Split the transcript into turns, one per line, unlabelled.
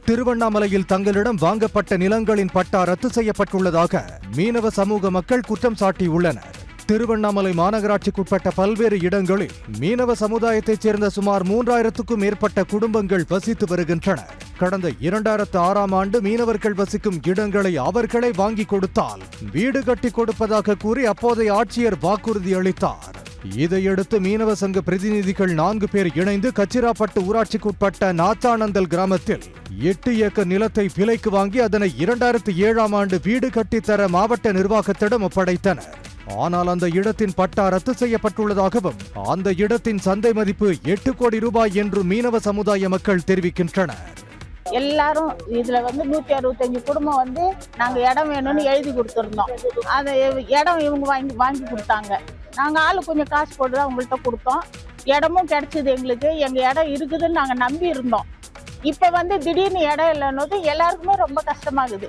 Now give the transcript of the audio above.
திருவண்ணாமலையில் தங்களிடம் வாங்கப்பட்ட நிலங்களின் பட்டா ரத்து செய்யப்பட்டுள்ளதாக மீனவ சமூக மக்கள் குற்றம் சாட்டியுள்ளனர். திருவண்ணாமலை மாநகராட்சிக்குட்பட்ட பல்வேறு இடங்களில் மீனவ சமுதாயத்தைச் சேர்ந்த சுமார் 3000க்கும் மேற்பட்ட குடும்பங்கள் வசித்து வருகின்றனர். கடந்த 2006ஆம் ஆண்டு மீனவர்கள் வசிக்கும் இடங்களை அவர்களே வாங்கி கொடுத்தால் வீடு கட்டி கொடுப்பதாக கூறி அப்போதைய ஆட்சியர் வாக்குறுதி அளித்தார். இதையடுத்து மீனவ சங்க பிரதிநிதிகள் 4 பேர் இணைந்து கச்சிராப்பட்டு ஊராட்சிக்குட்பட்ட நாச்சானந்தல் கிராமத்தில் 8 ஏக்கர் நிலத்தை விலைக்கு வாங்கி அதனை 2007ஆம் ஆண்டு வீடு கட்டித்தர மாவட்ட நிர்வாகத்திடம் ஒப்படைத்தனர். ஆனால் அந்த இடத்தின் பட்டா ரத்து செய்யப்பட்டுள்ளதாகவும் அந்த இடத்தின் சந்தை மதிப்பு 8 கோடி ரூபாய் என்று மீனவ சமுதாய மக்கள் தெரிவிக்கின்றனர்.
எல்லாரும் இதுல 165 குடும்பம் நாங்க இடம் வேணும்னு எழுதி கொடுத்துருந்தோம். அந்த இடம் இவங்க வாங்கி கொடுத்தாங்க. நாங்க ஆளு கொஞ்சம் காசு போட்டு தான் உங்கள்கிட்ட கொடுத்தோம். இடமும் கிடைச்சது எங்களுக்கு. எங்க இடம் இருக்குதுன்னு நாங்க நம்பி இருந்தோம். இப்ப திடீர்னு இடம் இல்லைன்னு எல்லாருக்குமே ரொம்ப கஷ்டமாகுது.